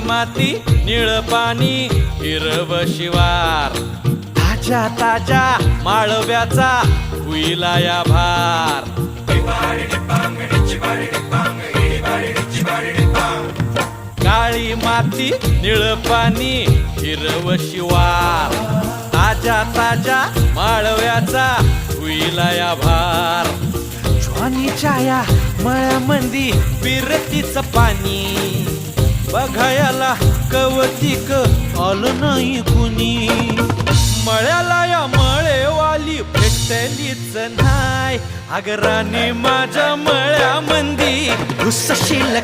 माती निळ पाणी हिरव शिवार ताज्या ताज्या माळव्याचा हुईला या भार काळी माती निळ पाणी हिरव शिवार ताज्या ताज्या माळव्याचा हुईला या भार ज्वानीच्या या मळ्यामंदी पिरतीच पाणी बघायला कवतिक आलं नाही कुणी मळ्याला या मळेवाली भेटलीच नाय अगराने माझ्या मळ्यामंदी घुसशील